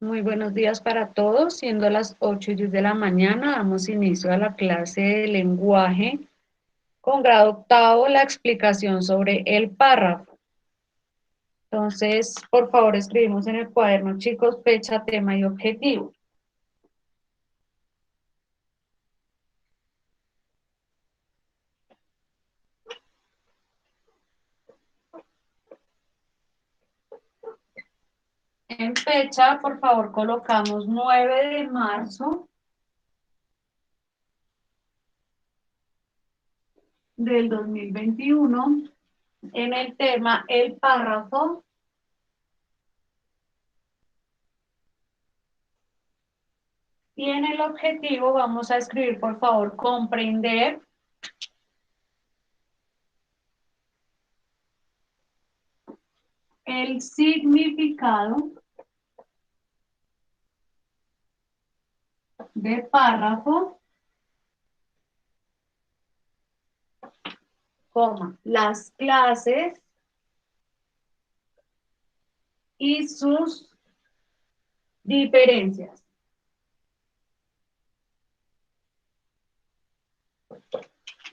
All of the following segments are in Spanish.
Muy buenos días para todos. Siendo las 8:10 de la mañana, damos inicio a la clase de lenguaje con grado octavo, la explicación sobre el párrafo. Entonces, por favor, escribimos en el cuaderno, chicos, fecha, tema y objetivo. En fecha, por favor, colocamos 9 de marzo del 2021. En el tema, el párrafo. Y en el objetivo vamos a escribir, por favor, comprender el significado de párrafo, coma, las clases y sus diferencias.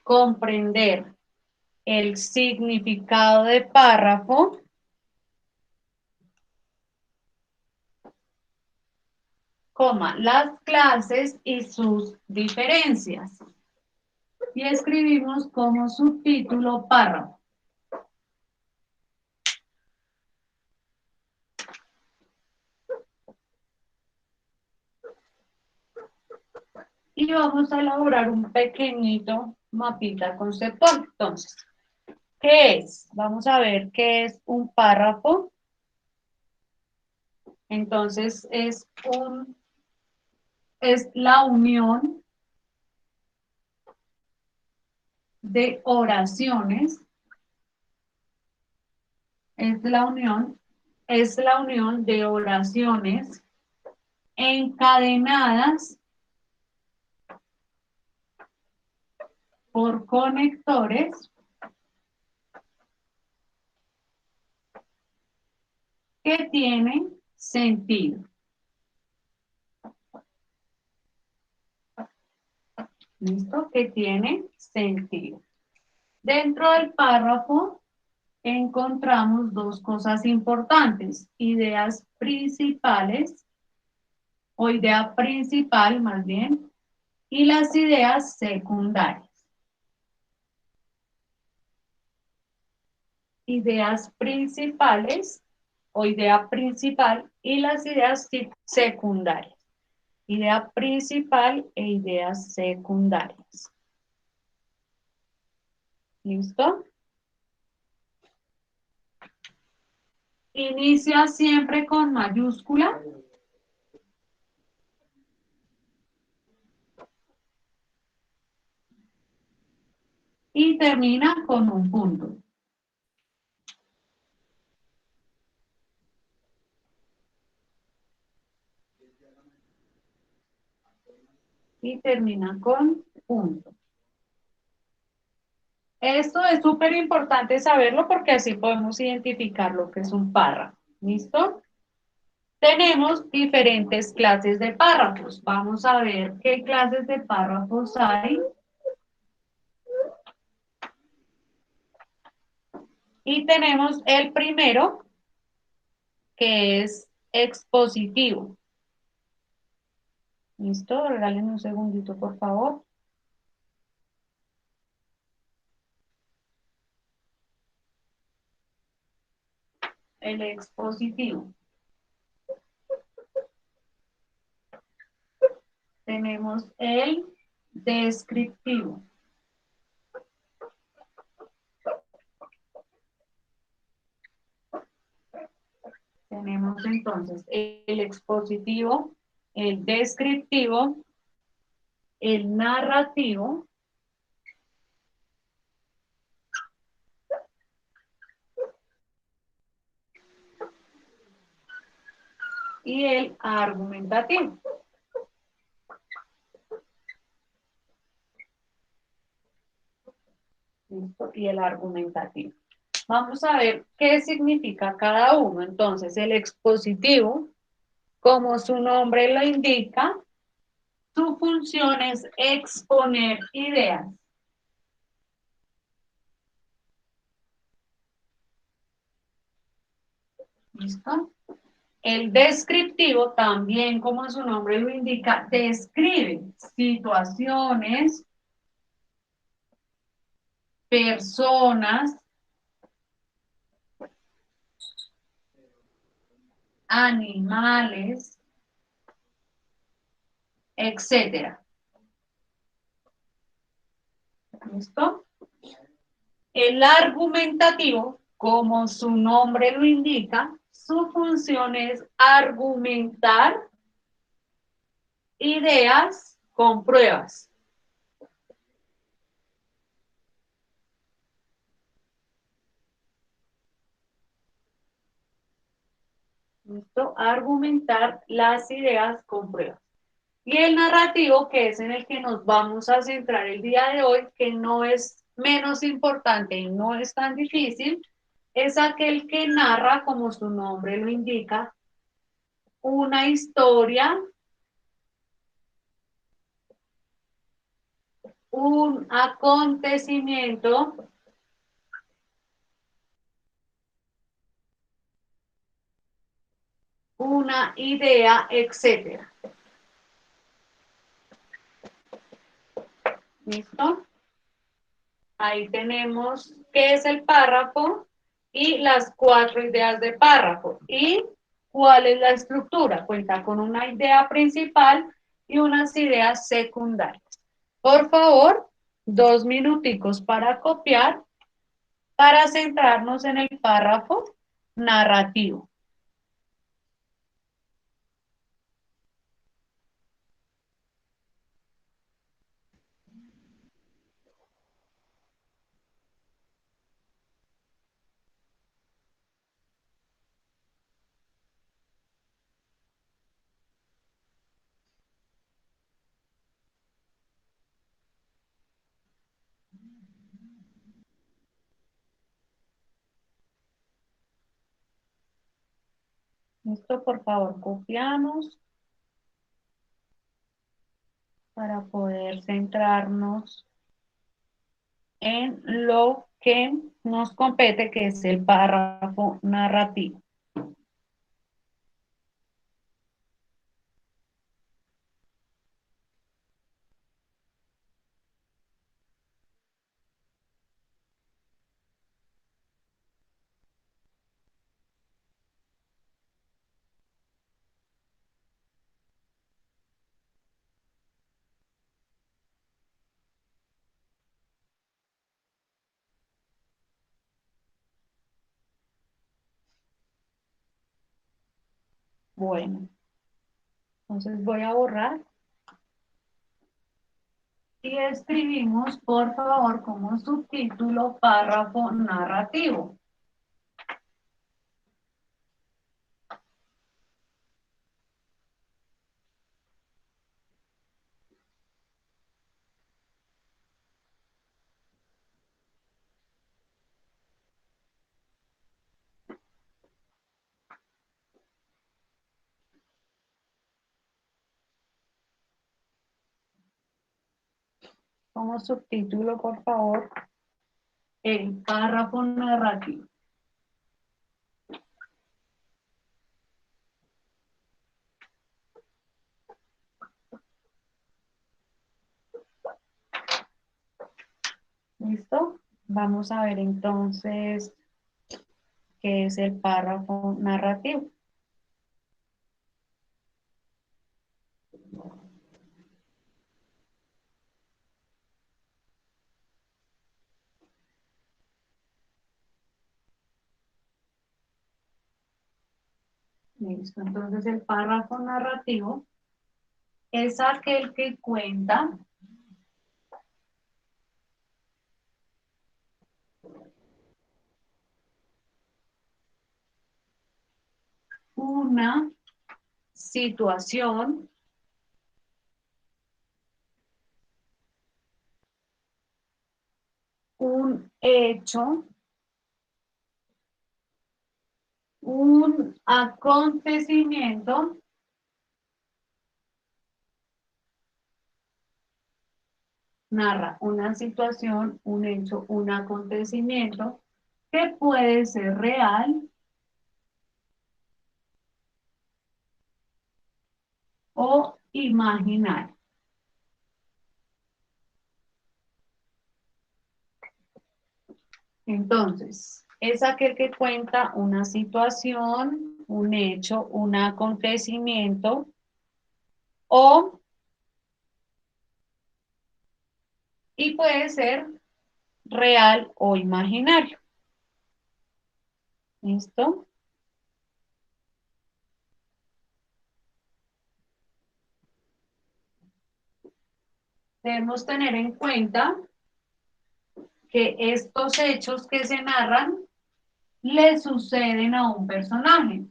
Comprender el significado de párrafo, coma, las clases y sus diferencias. Y escribimos como subtítulo párrafo. Y vamos a elaborar un pequeñito mapita conceptual. Entonces, ¿qué es? Vamos a ver qué es un párrafo. Entonces, es la unión de oraciones, es es la unión de oraciones encadenadas por conectores que tienen sentido. ¿Listo? Que tiene sentido. Dentro del párrafo encontramos dos cosas importantes: ideas principales, o idea principal más bien, y las ideas secundarias. Ideas principales o idea principal y las ideas secundarias. Idea principal e ideas secundarias. ¿Listo? Inicia siempre con mayúscula y termina con un punto. Y termina con punto. Esto es súper importante saberlo porque así podemos identificar lo que es un párrafo. ¿Listo? Tenemos diferentes clases de párrafos. Vamos a ver qué clases de párrafos hay. Y tenemos el primero, que es expositivo. ¿Listo? Regálenme un segundito, por favor. El expositivo. Tenemos el descriptivo. Tenemos entonces el expositivo, el descriptivo, el narrativo y el argumentativo. ¿Listo? Y el argumentativo. Vamos a ver qué significa cada uno. Entonces, el expositivo Como su nombre lo indica, su función es exponer ideas. ¿Listo? El descriptivo, también como su nombre lo indica, describe situaciones, personas, animales, etcétera. ¿Listo? El argumentativo, como su nombre lo indica, su función es argumentar ideas con pruebas. ¿Listo? Argumentar las ideas con pruebas. Y el narrativo, que es en el que nos vamos a centrar el día de hoy, que no es menos importante y no es tan difícil, es aquel que narra, como su nombre lo indica, una historia, un acontecimiento, una idea, etcétera. ¿Listo? Ahí tenemos qué es el párrafo y las 4 ideas de párrafo. ¿Y cuál es la estructura? Cuenta con una idea principal y unas ideas secundarias. Por favor, 2 minuticos para copiar, para centrarnos en el párrafo narrativo. Listo, por favor, copiamos para poder centrarnos en lo que nos compete, que es el párrafo narrativo. Bueno, entonces voy a borrar y escribimos, por favor, como subtítulo párrafo narrativo. Como subtítulo, por favor, el párrafo narrativo. ¿Listo? Vamos a ver entonces qué es el párrafo narrativo. Listo, entonces el párrafo narrativo es aquel que cuenta una situación, un hecho, un acontecimiento narra una situación, un hecho, un acontecimiento que puede ser real o imaginario. Entonces, es aquel que cuenta una situación, un hecho, un acontecimiento o, y puede ser real o imaginario. ¿Listo? Debemos tener en cuenta que estos hechos que se narran le suceden a un personaje,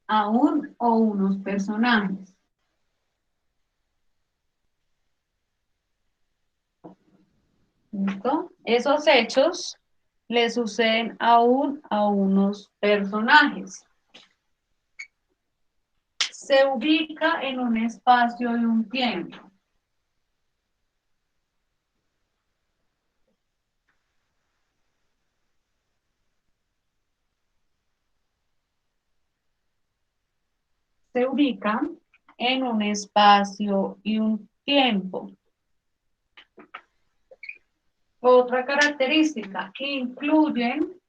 a un o unos personajes. ¿Listo? Esos hechos le suceden aún a unos personajes. Se ubica en un espacio y un tiempo. Se ubica en un espacio y un tiempo. Otra característica, incluyen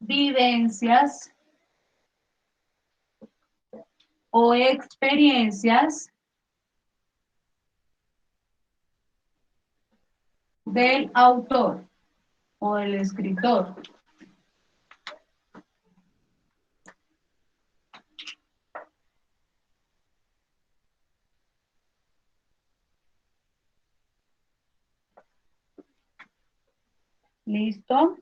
vivencias o experiencias del autor o del escritor. ¿Listo?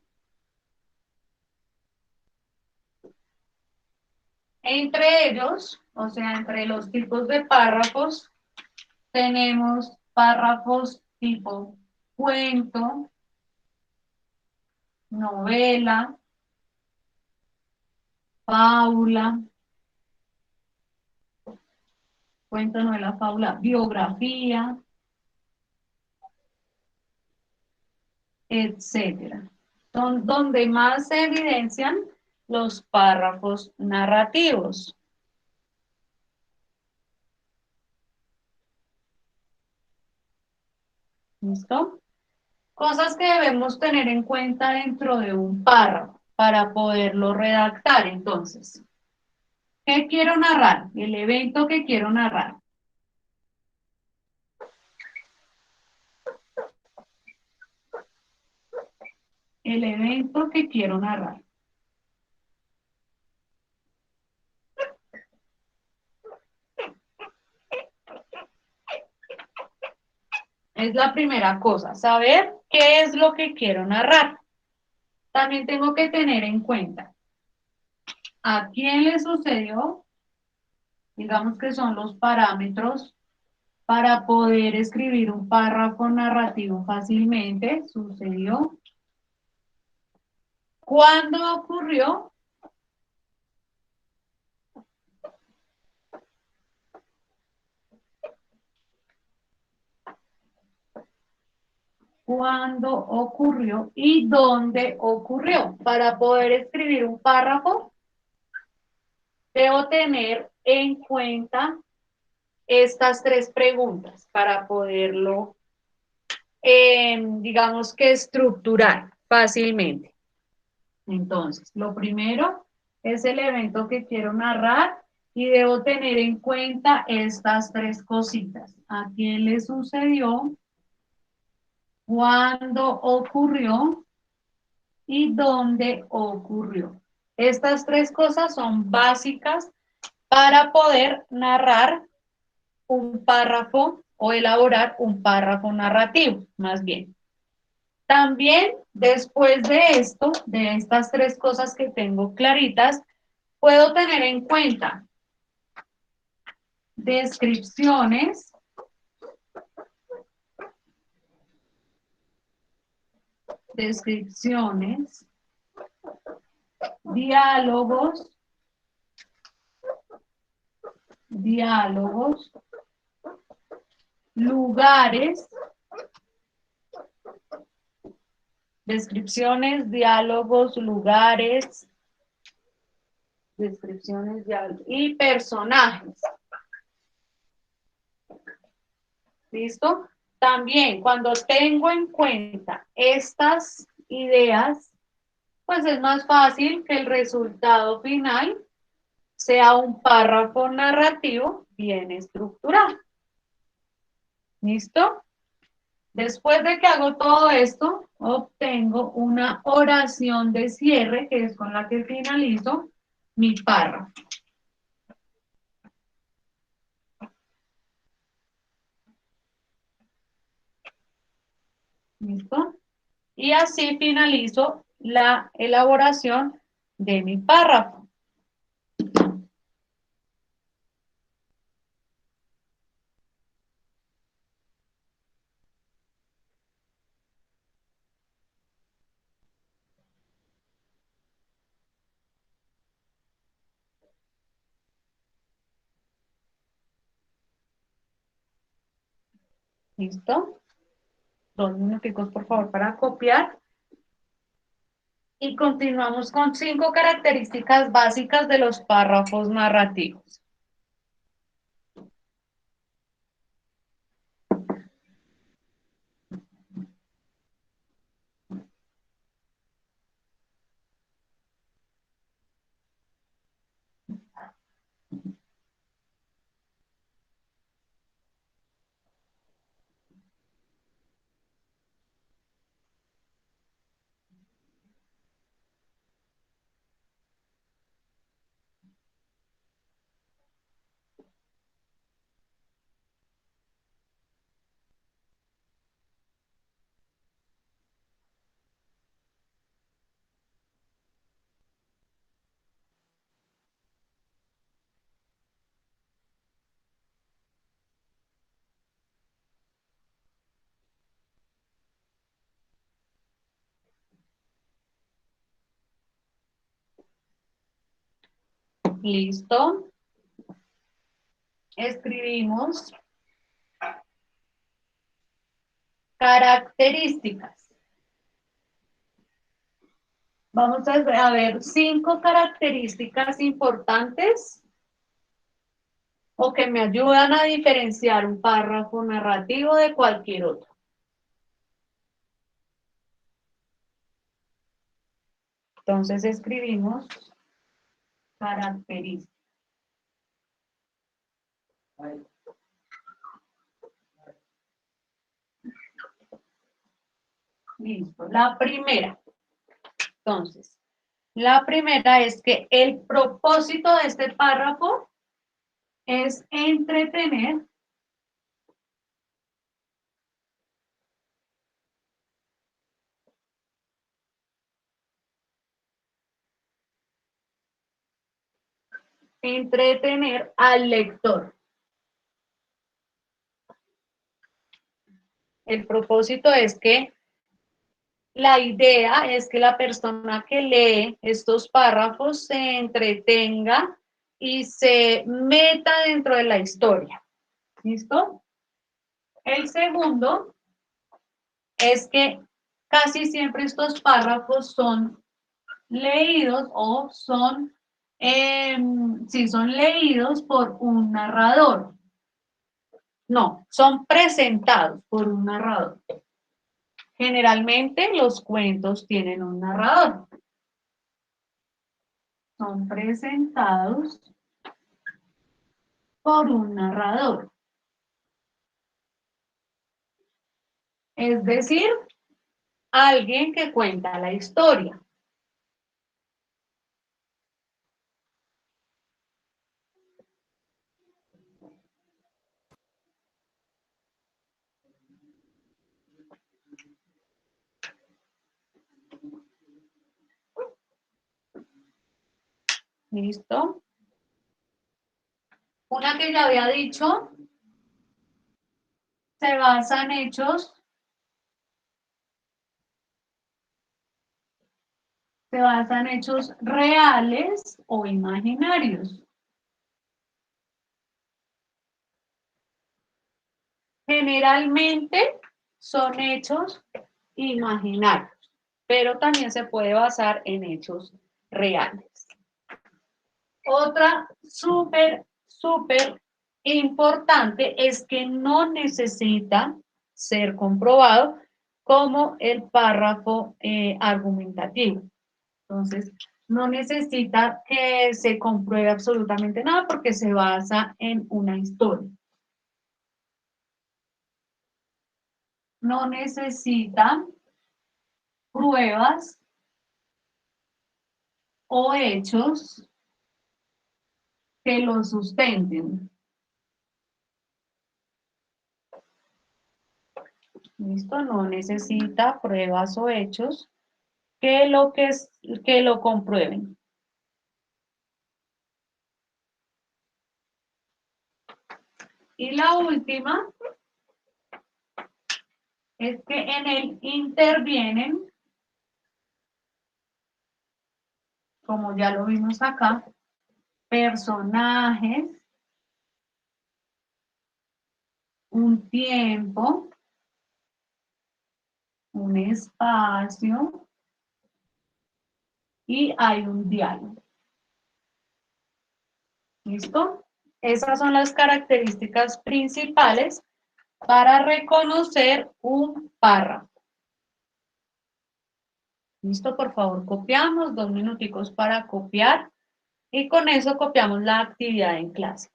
Entre ellos, o sea, entre los tipos de párrafos, tenemos párrafos tipo cuento, novela, fábula, cuento, novela, fábula, biografía, etcétera. Son donde más se evidencian los párrafos narrativos. ¿Listo? Cosas que debemos tener en cuenta dentro de un párrafo para poderlo redactar. Entonces, ¿qué quiero narrar? El evento que quiero narrar. El evento que quiero narrar. Es la primera cosa, saber qué es lo que quiero narrar. También tengo que tener en cuenta a quién le sucedió, digamos que son los parámetros para poder escribir un párrafo narrativo fácilmente. Sucedió. ¿Cuándo ocurrió? ¿Cuándo ocurrió y dónde ocurrió? Para poder escribir un párrafo, debo tener en cuenta estas tres preguntas para poderlo, digamos que estructurar fácilmente. Entonces, lo primero es el evento que quiero narrar y debo tener en cuenta estas tres cositas. ¿A quién le sucedió? ¿Cuándo ocurrió? ¿Y dónde ocurrió? Estas tres cosas son básicas para poder narrar un párrafo o elaborar un párrafo narrativo, más bien. También, después de esto, de estas tres cosas que tengo claritas, puedo tener en cuenta descripciones, diálogos diálogos, lugares, descripciones, diálogos, lugares, descripciones, diálogos y personajes. ¿Listo? También cuando tengo en cuenta estas ideas, pues es más fácil que el resultado final sea un párrafo narrativo bien estructurado. ¿Listo? Después de que hago todo esto, obtengo una oración de cierre, que es con la que finalizo mi párrafo. ¿Listo? Y así finalizo la elaboración de mi párrafo. ¿Listo? 2 minuticos, por favor, para copiar. Y continuamos con 5 características básicas de los párrafos narrativos. ¿Listo? Escribimos características. Vamos a ver 5 características importantes o que me ayudan a diferenciar un párrafo narrativo de cualquier otro. Entonces escribimos características. Listo. La primera. Entonces, la primera es que el propósito de este párrafo es entretener al lector. El propósito es que la idea es que la persona que lee estos párrafos se entretenga y se meta dentro de la historia. ¿Listo? El segundo es que casi siempre estos párrafos son leídos o son, sí, son leídos por un narrador. No, son presentados por un narrador. Generalmente los cuentos tienen un narrador. Son presentados por un narrador. Es decir, alguien que cuenta la historia. ¿Listo? Una que ya había dicho, se basa en hechos, reales o imaginarios. Generalmente son hechos imaginarios, pero también se puede basar en hechos reales. Otra súper importante es que no necesita ser comprobado como el párrafo argumentativo. Entonces, no necesita que se compruebe absolutamente nada porque se basa en una historia. No necesita pruebas o hechos que lo sustenten. ¿Listo? No necesita pruebas o hechos que lo comprueben. Y la última es que en él intervienen, como ya lo vimos acá, personajes, un tiempo, un espacio y hay un diálogo. ¿Listo? Esas son las características principales para reconocer un párrafo. ¿Listo? Por favor, copiamos 2 minuticos para copiar y con eso copiamos la actividad en clase.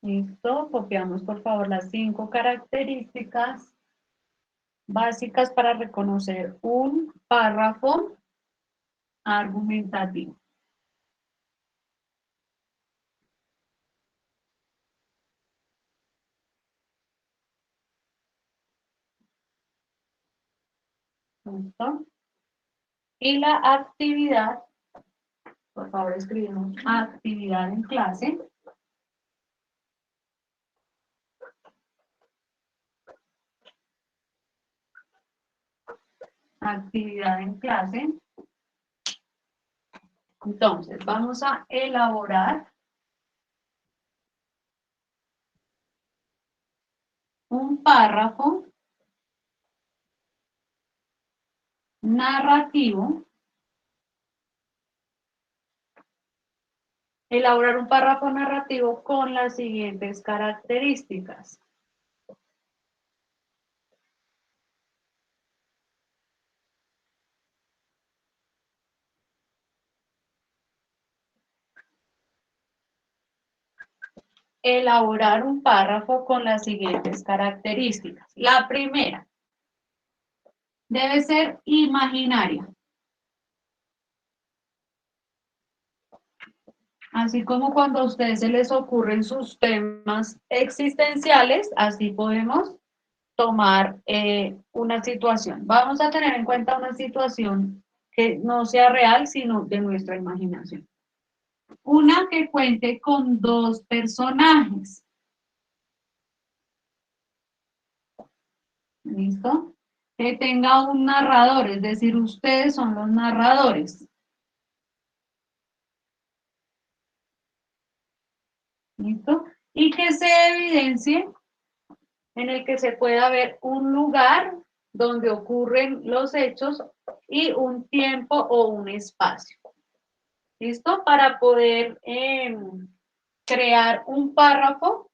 Listo, copiamos por favor las 5 características básicas para reconocer un párrafo argumentativo. ¿Listo? Y la actividad, por favor escribimos actividad en clase. Actividad en clase. Entonces, vamos a elaborar un párrafo narrativo. Elaborar un párrafo narrativo con las siguientes características. Elaborar un párrafo con las siguientes características. La primera, debe ser imaginaria. Así como cuando a ustedes se les ocurren sus temas existenciales, así podemos tomar una situación. Vamos a tener en cuenta una situación que no sea real, sino de nuestra imaginación. Una que cuente con 2 personajes. ¿Listo? Que tenga un narrador, es decir, ustedes son los narradores. ¿Listo? y que se evidencie en el que se pueda ver un lugar donde ocurren los hechos y un tiempo o un espacio. ¿Listo? Para poder crear un párrafo,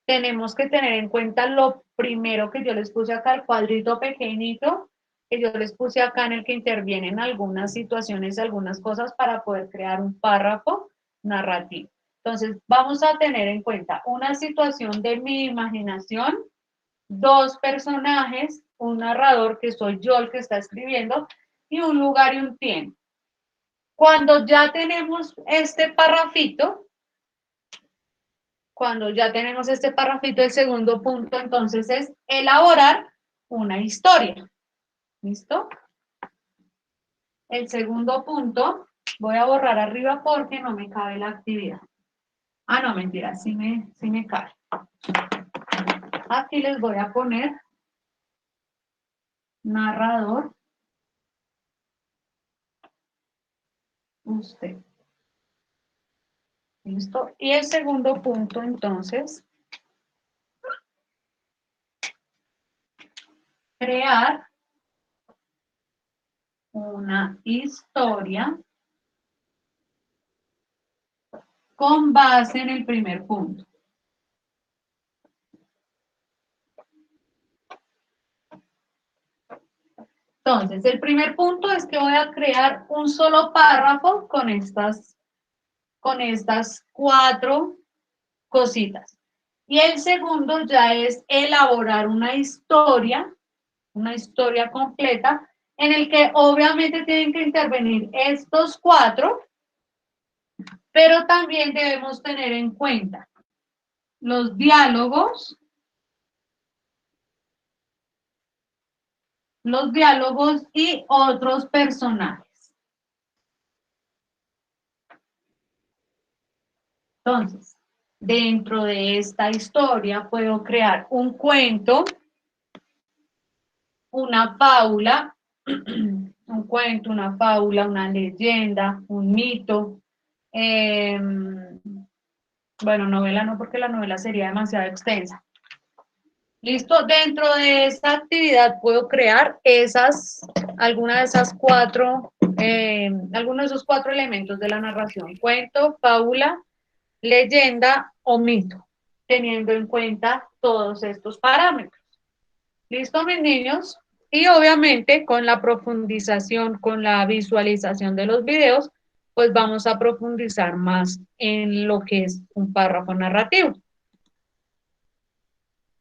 tenemos que tener en cuenta lo primero que yo les puse acá, el cuadrito pequeñito, que yo les puse acá en el que intervienen algunas situaciones, algunas cosas para poder crear un párrafo narrativo. Entonces, vamos a tener en cuenta una situación de mi imaginación, dos personajes, un narrador que soy yo el que está escribiendo y un lugar y un tiempo. Cuando ya tenemos este parrafito, el segundo punto entonces es elaborar una historia. ¿Listo? El segundo punto, voy a borrar arriba porque no me cabe la actividad. Ah, no, mentira, sí me cabe. Aquí les voy a poner narrador, usted. ¿Listo? Y el segundo punto, entonces, crear una historia con base en el primer punto. Entonces, el primer punto es que voy a crear un solo párrafo con estas cuatro cositas. Y el segundo ya es elaborar una historia completa, en el que obviamente tienen que intervenir estos cuatro, pero también debemos tener en cuenta los diálogos y otros personajes. Entonces, dentro de esta historia puedo crear un cuento, una fábula, un cuento, una fábula, una leyenda, un mito. Bueno, novela no, porque la novela sería demasiado extensa. Listo, dentro de esta actividad puedo crear alguna de esas algunos de esos cuatro elementos de la narración: cuento, fábula, leyenda o mito, teniendo en cuenta todos estos parámetros. ¿Listo, mis niños? Y obviamente con la profundización, con la visualización de los videos, pues vamos a profundizar más en lo que es un párrafo narrativo.